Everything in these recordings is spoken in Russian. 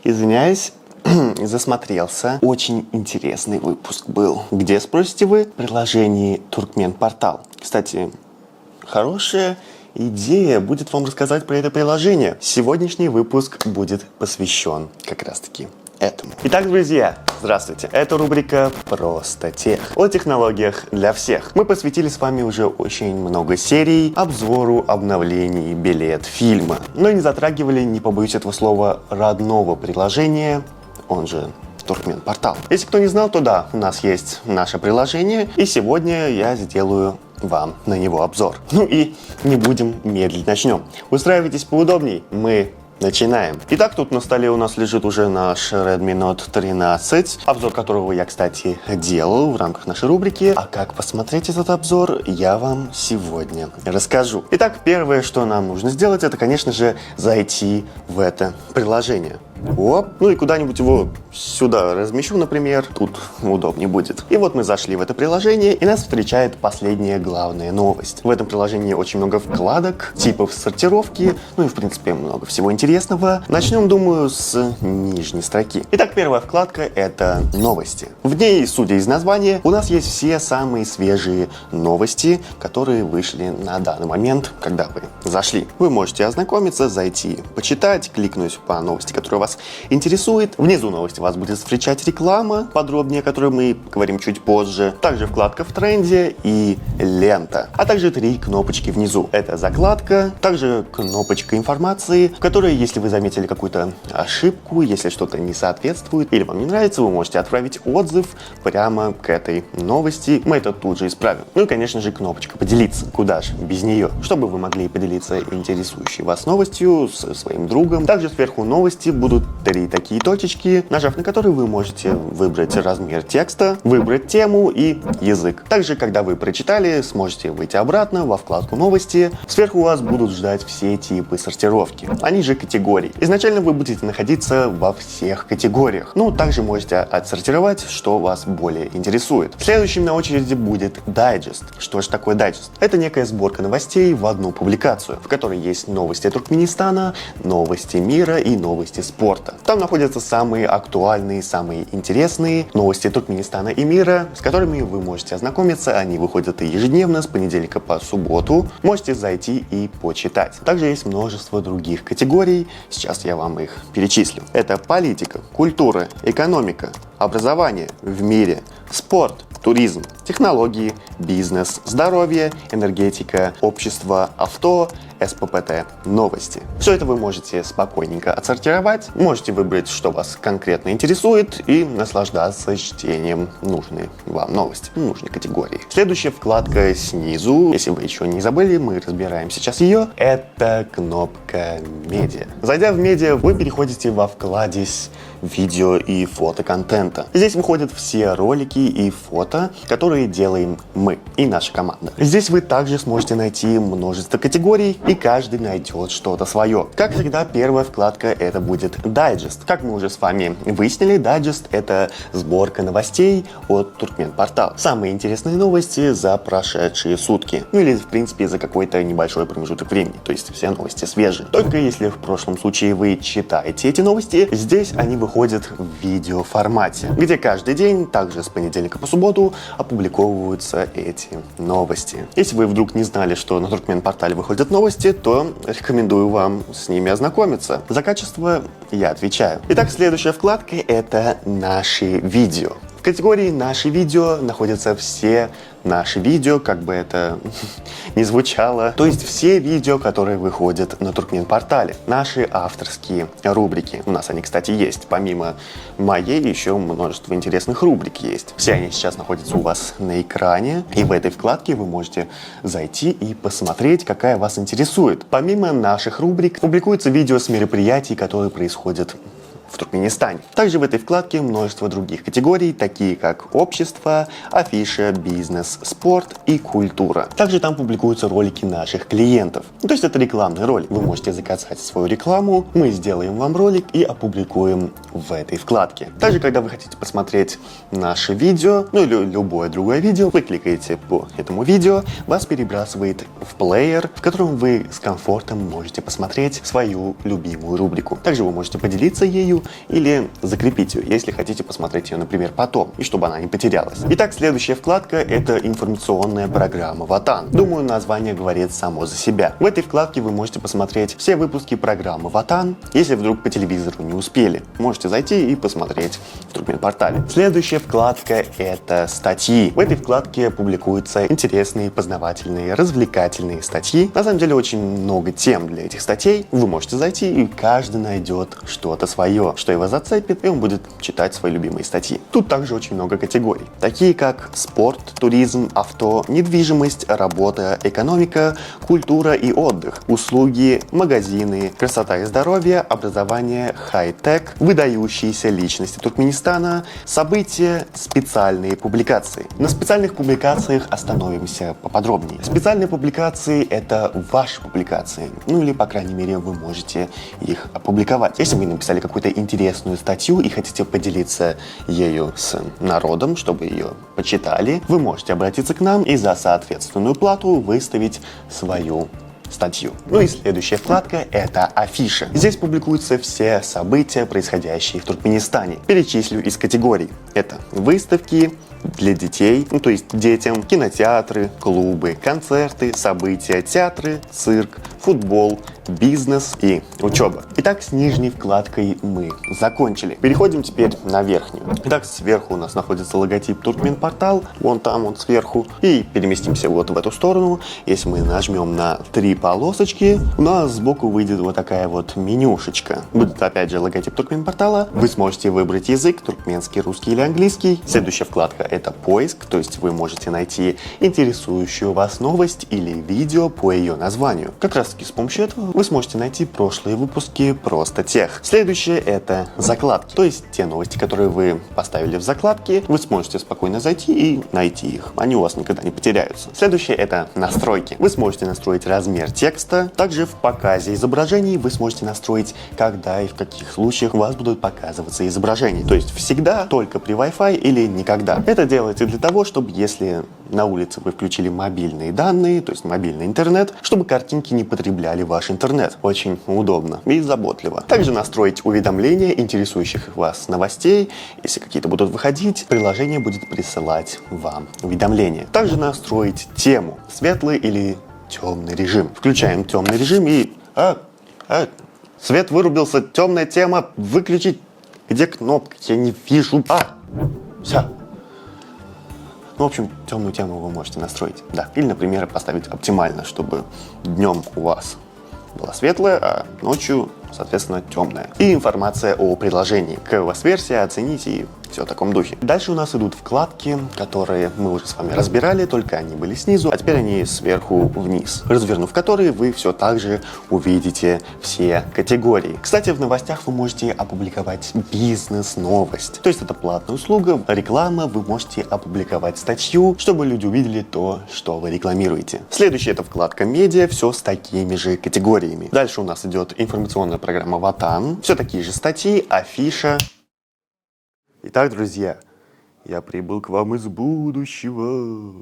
Извиняюсь, засмотрелся. Очень интересный выпуск был. Где, спросите вы? В приложении Туркмен-портал. Кстати, хорошая идея будет вам рассказать про это приложение. Сегодняшний выпуск будет посвящен как раз-таки этому. Итак, друзья, здравствуйте. Это рубрика «Просто тех». О технологиях для всех. Мы посвятили с вами уже очень много серий обзору обновлений билет фильма. Но не затрагивали, не побоюсь этого слова, родного приложения, он же Туркмен-портал. Если кто не знал, то да, у нас есть наше приложение, и сегодня я сделаю вам на него обзор. Ну и не будем медлить, начнем. Устраивайтесь поудобней, мы начинаем. Итак, тут на столе у нас лежит уже наш Redmi Note 13, обзор которого я, кстати, делал в рамках нашей рубрики. А как посмотреть этот обзор, я вам сегодня расскажу. Итак, первое, что нам нужно сделать, это, конечно же, зайти в это приложение. Оп. Ну и куда-нибудь его сюда размещу, например, тут удобнее будет. И вот мы зашли в это приложение, и нас встречает последняя главная новость. В этом приложении очень много вкладок, типов сортировки, ну и в принципе много всего интересного. Начнем, думаю, с нижней строки. Итак, первая вкладка — это новости. В ней, судя из названия, у нас есть все самые свежие новости, которые вышли на данный момент, когда вы зашли. Вы можете ознакомиться, зайти, почитать, кликнуть по новости, которая вас интересует. Внизу новости вас будет встречать реклама, подробнее о которой мы поговорим чуть позже. Также вкладка в тренде и лента. А также 3 кнопочки внизу. Это закладка, также кнопочка информации, в которой, если вы заметили какую-то ошибку, если что-то не соответствует или вам не нравится, вы можете отправить отзыв прямо к этой новости. Мы это тут же исправим. Ну и, конечно же, кнопочка «Поделиться». Куда же без нее? Чтобы вы могли поделиться интересующей вас новостью со своим другом. Также сверху новости будут 3 такие точечки, нажав на которые вы можете выбрать размер текста, выбрать тему и язык. Также, когда вы прочитали, сможете выйти обратно во вкладку «Новости». Сверху вас будут ждать все типы сортировки, они же категории. Изначально вы будете находиться во всех категориях. Ну, также можете отсортировать, что вас более интересует. Следующим на очереди будет дайджест. Что же такое дайджест? Это некая сборка новостей в одну публикацию, в которой есть новости Туркменистана, новости мира и новости спорта. Там находятся самые актуальные, самые интересные новости Туркменистана и мира, с которыми вы можете ознакомиться. Они выходят ежедневно, с понедельника по субботу. Можете зайти и почитать. Также есть множество других категорий. Сейчас я вам их перечислю. Это политика, культура, экономика, образование в мире, спорт, туризм, технологии, бизнес, здоровье, энергетика, общество, авто, СППТ, новости. Все это вы можете спокойненько отсортировать, можете выбрать, что вас конкретно интересует, и наслаждаться чтением нужной вам новости, нужной категории. Следующая вкладка снизу, если вы еще не забыли, мы разбираем сейчас ее, это кнопка «Медиа». Зайдя в «Медиа», вы переходите во вкладись видео и фотоконтента. Здесь выходят все ролики и фото, которые делаем мы и наша команда. Здесь вы также сможете найти множество категорий, и каждый найдет что-то свое. Как всегда, первая вкладка — это будет дайджест. Как мы уже с вами выяснили, дайджест — это сборка новостей от Туркмен-портал. Самые интересные новости за прошедшие сутки. Ну или, в принципе, за какой-то небольшой промежуток времени. То есть все новости свежие. Только если в прошлом случае вы читаете эти новости, здесь они выходят в видеоформате, где каждый день, также с понедельника по субботу, опубликовываются эти новости. Если вы вдруг не знали, что на Туркмен-портале выходят новости, то рекомендую вам с ними ознакомиться. За качество я отвечаю. Итак, следующая вкладка — это наши видео. В категории «Наши видео» находятся все наши видео, как бы это ни звучало. То есть все видео, которые выходят на Туркмен-портале. Наши авторские рубрики. У нас они, кстати, есть. Помимо моей еще множество интересных рубрик есть. Все они сейчас находятся у вас на экране. И в этой вкладке вы можете зайти и посмотреть, какая вас интересует. Помимо наших рубрик публикуются видео с мероприятий, которые происходят в Туркменистане. Также в этой вкладке множество других категорий, такие как общество, афиша, бизнес, спорт и культура. Также там публикуются ролики наших клиентов. То есть это рекламный ролик. Вы можете заказать свою рекламу, мы сделаем вам ролик и опубликуем в этой вкладке. Также, когда вы хотите посмотреть наше видео, ну или любое другое видео, вы кликаете по этому видео, вас перебрасывает в плеер, в котором вы с комфортом можете посмотреть свою любимую рубрику. Также вы можете поделиться ею статью или закрепить ее, если хотите посмотреть ее, например, потом, и чтобы она не потерялась. Итак, следующая вкладка — это информационная программа Ватан. Думаю, название говорит само за себя. В этой вкладке вы можете посмотреть все выпуски программы Ватан, если вдруг по телевизору не успели. Можете зайти и посмотреть в Туркменпортале. Следующая вкладка — это статьи. В этой вкладке публикуются интересные, познавательные, развлекательные статьи. На самом деле очень много тем для этих статей. Вы можете зайти, и каждый найдет что-то свое, что его зацепит, и он будет читать свои любимые статьи. Тут также очень много категорий, такие как спорт, туризм, авто, недвижимость, работа, экономика, культура и отдых, услуги, магазины, красота и здоровье, образование, хай-тек, выдающиеся личности Туркменистана, события, специальные публикации. На специальных публикациях остановимся поподробнее. Специальные публикации — это ваши публикации, ну или, по крайней мере, вы можете их опубликовать. Если вы написали какую-то интересную статью и хотите поделиться ею с народом, чтобы ее почитали, вы можете обратиться к нам и за соответственную плату выставить свою статью. Ну и следующая вкладка — это афиша. Здесь публикуются все события, происходящие в Туркменистане. Перечислю из категорий. Это выставки для детей, ну то есть детям, кинотеатры, клубы, концерты, события, театры, цирк, футбол, бизнес и учеба. Итак, с нижней вкладкой мы закончили. Переходим теперь на верхнюю. Итак, сверху у нас находится логотип Туркменпортал, вон там, вот сверху. И переместимся вот в эту сторону. Если мы нажмем на 3 полосочки, у нас сбоку выйдет вот такая вот менюшечка. Будет опять же логотип Туркменпортала. Вы сможете выбрать язык: туркменский, русский или английский. Следующая вкладка — это поиск, то есть вы можете найти интересующую вас новость или видео по ее названию. Как раз таки с помощью этого вы сможете найти прошлые выпуски Просто Тех. Следующее — это закладки, то есть те новости, которые вы поставили в закладки, вы сможете спокойно зайти и найти их. Они у вас никогда не потеряются. Следующее — это настройки. Вы сможете настроить размер текста. Также в показе изображений вы сможете настроить, когда и в каких случаях у вас будут показываться изображения. То есть всегда, только при Wi-Fi или никогда. Это делается для того, чтобы если на улице вы включили мобильные данные, то есть мобильный интернет, чтобы картинки не потребляли ваш интернет. Очень удобно и заботливо. Также настроить уведомления интересующих вас новостей. Если какие-то будут выходить, приложение будет присылать вам уведомления. Также настроить тему: светлый или темный режим. Включаем темный режим и... Свет вырубился, темная тема, выключить. Где кнопка? Я не вижу. Все. Ну, в общем, темную тему вы можете настроить, да. Или, например, поставить оптимально, чтобы днем у вас была светлая, а ночью, соответственно, темная. И информация о приложении. Какая у вас версия, оцените и все в таком духе. Дальше у нас идут вкладки, которые мы уже с вами разбирали, только они были снизу, а теперь они сверху вниз. Развернув которые, вы все так же увидите все категории. Кстати, в новостях вы можете опубликовать бизнес-новость. То есть это платная услуга, реклама, вы можете опубликовать статью, чтобы люди увидели то, что вы рекламируете. Следующая — это вкладка медиа, все с такими же категориями. Дальше у нас идет информационная программа Ватан, все такие же статьи, афиша. Итак, друзья, я прибыл к вам из будущего.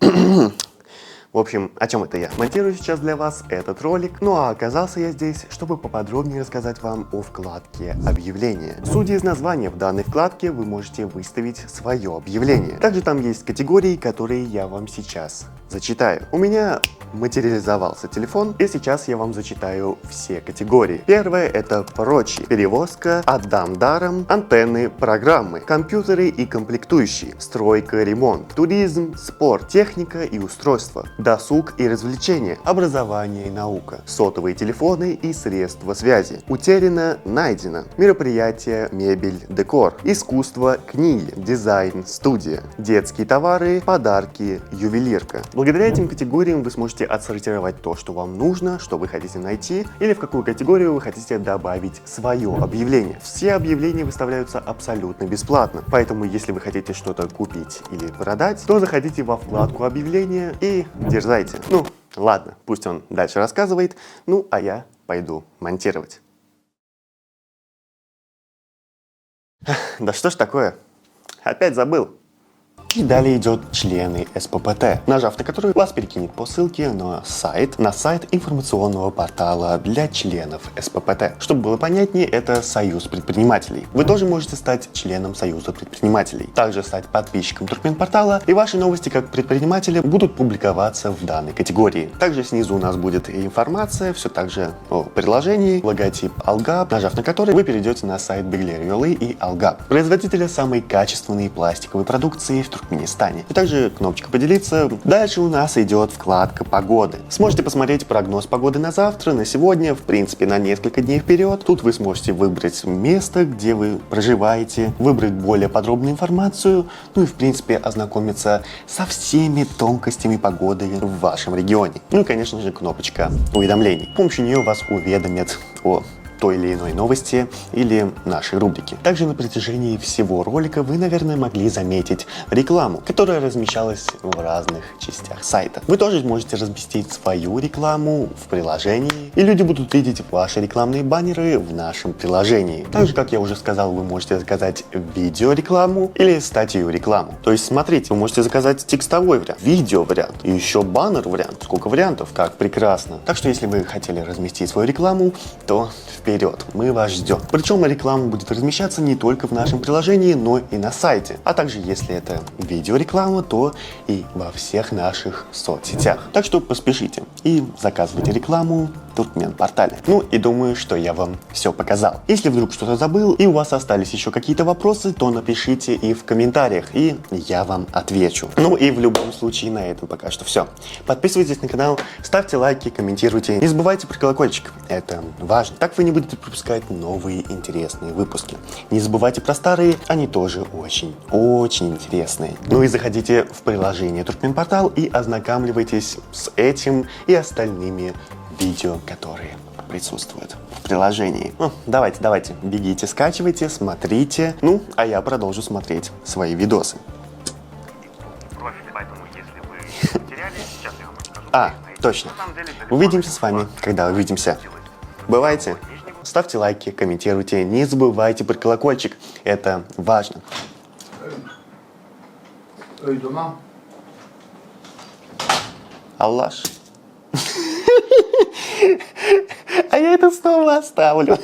В общем, о чем это я? Монтирую сейчас для вас этот ролик, ну а оказался я здесь, чтобы поподробнее рассказать вам о вкладке «Объявления». Судя из названия, в данной вкладке вы можете выставить свое объявление. Также там есть категории, которые я вам сейчас зачитаю. У меня материализовался телефон, и сейчас я вам зачитаю все категории. Первое — это прочие. Перевозка, отдам даром, антенны, программы, компьютеры и комплектующие, стройка, ремонт, туризм, спорт, техника и устройства, досуг и развлечения, образование и наука, сотовые телефоны и средства связи, утеряно, найдено, мероприятия, мебель, декор, искусство, книги, дизайн, студия, детские товары, подарки, ювелирка. Благодаря этим категориям вы сможете отсортировать то, что вам нужно, что вы хотите найти, или в какую категорию вы хотите добавить свое объявление. Все объявления выставляются абсолютно бесплатно, поэтому если вы хотите что-то купить или продать, то заходите во вкладку объявления и дерзайте. Ну, ладно, пусть он дальше рассказывает, ну а я пойду монтировать. Да что ж такое? Опять забыл. И далее идет члены СППТ, нажав на который вас перекинет по ссылке на сайт информационного портала для членов СППТ. Чтобы было понятнее, это Союз предпринимателей. Вы тоже можете стать членом Союза предпринимателей, также стать подписчиком Туркменпортала, и ваши новости как предпринимателя будут публиковаться в данной категории. Также снизу у нас будет информация, все так же о приложении, логотип Algab, нажав на который вы перейдете на сайт Begler.ua и Algab, производителя самой качественной пластиковой продукции в Туркменистане. И также кнопочка «Поделиться». Дальше у нас идет вкладка «Погоды». Сможете посмотреть прогноз погоды на завтра, на сегодня, в принципе, на несколько дней вперед. Тут вы сможете выбрать место, где вы проживаете, выбрать более подробную информацию, ну и, в принципе, ознакомиться со всеми тонкостями погоды в вашем регионе. Ну и, конечно же, кнопочка уведомлений. С помощью нее вас уведомят о той или иной новости или нашей рубрики. Также на протяжении всего ролика вы, наверное, могли заметить рекламу, которая размещалась в разных частях сайта. Вы тоже можете разместить свою рекламу в приложении, и люди будут видеть ваши рекламные баннеры в нашем приложении. Также, как я уже сказал, вы можете заказать видеорекламу или статью рекламу. То есть, смотрите, вы можете заказать текстовой вариант, видео вариант и еще баннер вариант. Сколько вариантов, как прекрасно. Так что, если вы хотели разместить свою рекламу, то вперед, мы вас ждем. Причем реклама будет размещаться не только в нашем приложении, но и на сайте. А также, если это видеореклама, то и во всех наших соцсетях. Так что поспешите и заказывайте рекламу в Туркменпортале. Ну и думаю, что я вам все показал. Если вдруг что-то забыл и у вас остались еще какие-то вопросы, то напишите и в комментариях, и я вам отвечу. Ну и в любом случае на этом пока что все. Подписывайтесь на канал, ставьте лайки, комментируйте. Не забывайте про колокольчик, это важно. Так вы не будете пропускать новые интересные выпуски. Не забывайте про старые, они тоже очень интересные. Ну и заходите в приложение Туркменпортал и ознакомьтесь с этим и остальными видео, которые присутствуют в приложении. Ну, давайте, бегите, скачивайте, смотрите. Ну, а я продолжу смотреть свои видосы. Поэтому, если вы потеряли, сейчас я вам расскажу. Точно. Увидимся с вами, когда увидимся. Бывайте. Ставьте лайки, комментируйте, не забывайте про колокольчик, это важно. Аллаш. А я это снова оставлю.